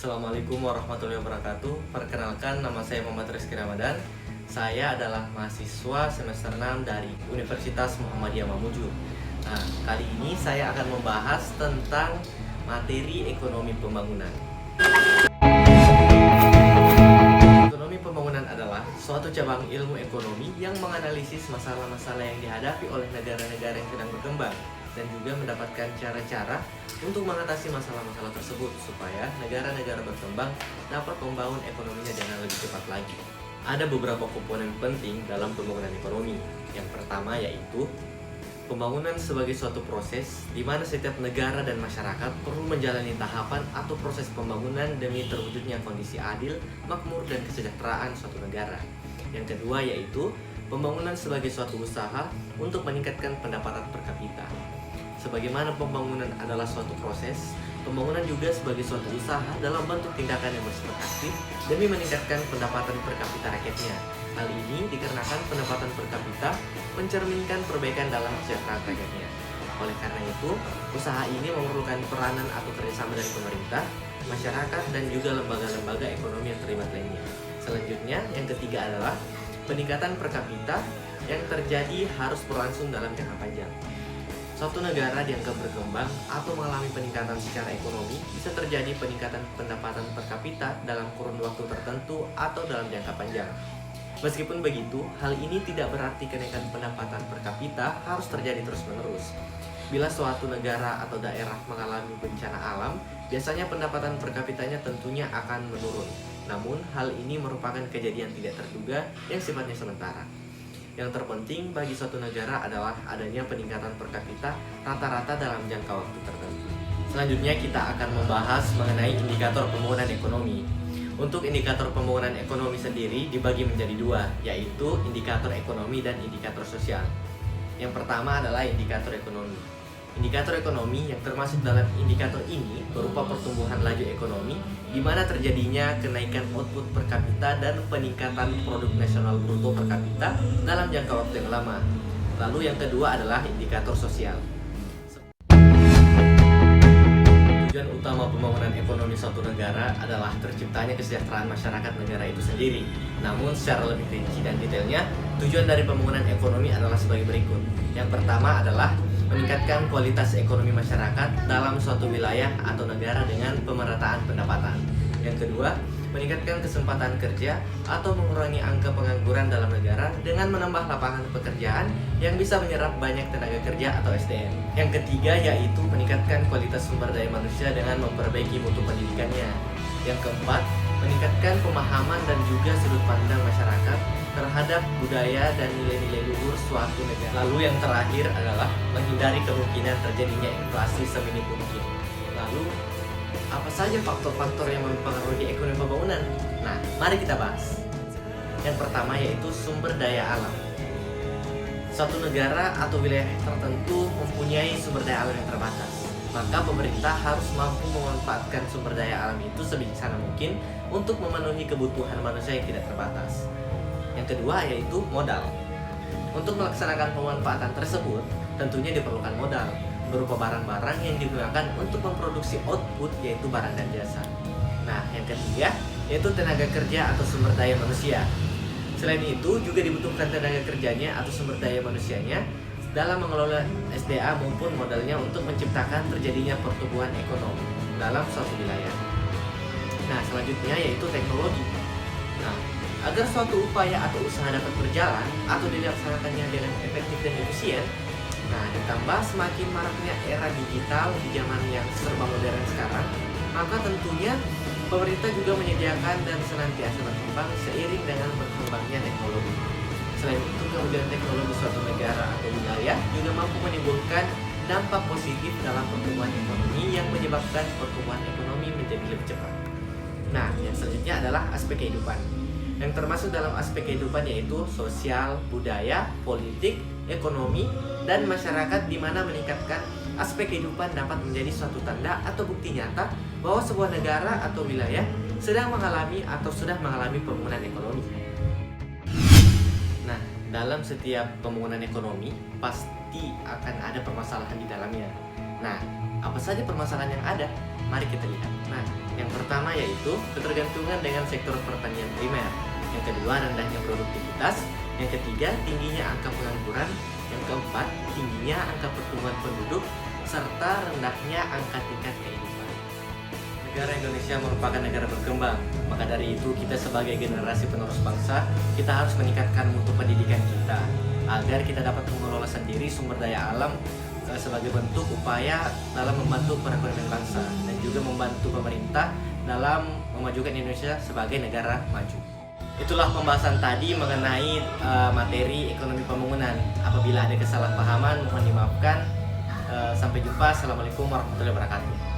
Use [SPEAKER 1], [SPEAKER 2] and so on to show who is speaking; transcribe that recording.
[SPEAKER 1] Assalamualaikum warahmatullahi wabarakatuh. Perkenalkan, nama saya Muhammad Rizky Ramadan. Saya adalah mahasiswa semester 6 dari Universitas Muhammadiyah Mamuju. Nah, kali ini saya akan membahas tentang materi ekonomi pembangunan. Ekonomi pembangunan adalah suatu cabang ilmu ekonomi yang menganalisis masalah-masalah yang dihadapi oleh negara-negara yang sedang berkembang dan juga mendapatkan cara-cara untuk mengatasi masalah-masalah tersebut supaya negara-negara berkembang dapat membangun ekonominya dengan lebih cepat lagi. Ada beberapa komponen penting dalam pembangunan ekonomi. Yang pertama yaitu pembangunan sebagai suatu proses di mana setiap negara dan masyarakat perlu menjalani tahapan atau proses pembangunan demi terwujudnya kondisi adil, makmur, dan kesejahteraan suatu negara. Yang kedua yaitu pembangunan sebagai suatu usaha untuk meningkatkan pendapatan per kapita. Sebagaimana pembangunan adalah suatu proses, pembangunan juga sebagai suatu usaha dalam bentuk tindakan yang bersifat aktif demi meningkatkan pendapatan per kapita rakyatnya. Hal ini dikarenakan pendapatan per kapita mencerminkan perbaikan dalam kesejahteraan rakyatnya. Oleh karena itu, usaha ini memerlukan peranan atau kerjasama dari pemerintah, masyarakat, dan juga lembaga-lembaga ekonomi yang terlibat lainnya. Selanjutnya, yang ketiga adalah peningkatan per kapita yang terjadi harus berlangsung dalam jangka panjang. Suatu negara dianggap berkembang atau mengalami peningkatan secara ekonomi bisa terjadi peningkatan pendapatan per kapita dalam kurun waktu tertentu atau dalam jangka panjang. Meskipun begitu, hal ini tidak berarti kenaikan pendapatan per kapita harus terjadi terus-menerus. Bila suatu negara atau daerah mengalami bencana alam, biasanya pendapatan per kapitanya tentunya akan menurun. Namun, hal ini merupakan kejadian tidak terduga yang sifatnya sementara. Yang terpenting bagi suatu negara adalah adanya peningkatan per kapita rata-rata dalam jangka waktu tertentu. Selanjutnya kita akan membahas mengenai indikator pembangunan ekonomi. Untuk indikator pembangunan ekonomi sendiri dibagi menjadi dua, yaitu indikator ekonomi dan indikator sosial. Yang pertama adalah indikator ekonomi. Indikator ekonomi yang termasuk dalam indikator ini berupa pertumbuhan laju ekonomi, di mana terjadinya kenaikan output per kapita dan peningkatan produk nasional bruto per kapita dalam jangka waktu yang lama. Lalu yang kedua adalah indikator sosial. Tujuan utama pembangunan ekonomi suatu negara adalah terciptanya kesejahteraan masyarakat negara itu sendiri. Namun secara lebih rinci dan detailnya, tujuan dari pembangunan ekonomi adalah sebagai berikut. Yang pertama adalah meningkatkan kualitas ekonomi masyarakat dalam suatu wilayah atau negara dengan pemerataan pendapatan. Yang kedua, meningkatkan kesempatan kerja atau mengurangi angka pengangguran dalam negara dengan menambah lapangan pekerjaan yang bisa menyerap banyak tenaga kerja atau SDM. Yang ketiga yaitu meningkatkan kualitas sumber daya manusia dengan memperbaiki mutu pendidikannya. Yang keempat, meningkatkan pemahaman dan juga sudut pandang masyarakat terhadap budaya dan nilai-nilai luhur suatu negara. Lalu yang terakhir adalah menghindari kemungkinan terjadinya inflasi seminim mungkin. Lalu, apa saja faktor-faktor yang mempengaruhi ekonomi pembangunan? Nah, mari kita bahas. Yang pertama yaitu sumber daya alam. Suatu negara atau wilayah tertentu mempunyai sumber daya alam yang terbatas. Maka pemerintah harus mampu memanfaatkan sumber daya alam itu sebijaksana mungkin untuk memenuhi kebutuhan manusia yang tidak terbatas. Yang kedua yaitu modal. Untuk melaksanakan pemanfaatan tersebut, tentunya diperlukan modal berupa barang-barang yang digunakan untuk memproduksi output yaitu barang dan jasa. Nah, yang ketiga yaitu tenaga kerja atau sumber daya manusia. Selain itu juga dibutuhkan tenaga kerjanya atau sumber daya manusianya dalam mengelola SDA maupun modalnya untuk menciptakan terjadinya pertumbuhan ekonomi dalam suatu wilayah. Nah, selanjutnya yaitu teknologi. Nah, agar suatu upaya atau usaha dapat berjalan atau dilaksanakannya dengan efektif dan efisien, nah ditambah semakin maraknya era digital di zaman yang serba modern sekarang, maka tentunya pemerintah juga menyediakan dan senantiasa berkembang seiring dengan berkembangnya teknologi. Selain itu, kemudian teknologi suatu negara atau wilayah juga mampu menimbulkan dampak positif dalam pertumbuhan ekonomi yang menyebabkan pertumbuhan ekonomi menjadi lebih cepat. Nah, yang selanjutnya adalah aspek kehidupan. Yang termasuk dalam aspek kehidupan yaitu sosial, budaya, politik, ekonomi, dan masyarakat, di mana meningkatkan aspek kehidupan dapat menjadi suatu tanda atau bukti nyata bahwa sebuah negara atau wilayah sedang mengalami atau sudah mengalami pembangunan ekonomi. Nah, dalam setiap pembangunan ekonomi pasti akan ada permasalahan di dalamnya. Nah, apa saja permasalahan yang ada? Mari kita lihat. Nah, Yang pertama yaitu ketergantungan dengan sektor pertanian primer. Yang kedua, rendahnya produktivitas. Yang ketiga, tingginya angka pengangguran. Yang keempat, tingginya angka pertumbuhan penduduk serta rendahnya angka tingkat kehidupan. Negara Indonesia merupakan negara berkembang, maka dari itu kita sebagai generasi penerus bangsa, kita harus meningkatkan mutu pendidikan kita agar kita dapat mengelola sendiri sumber daya alam sebagai bentuk upaya dalam membantu perekonomian bangsa dan juga membantu pemerintah dalam memajukan Indonesia sebagai negara maju. Itulah pembahasan tadi mengenai materi ekonomi pembangunan. Apabila ada kesalahpahaman mohon dimaafkan. Sampai jumpa. Assalamualaikum warahmatullahi wabarakatuh.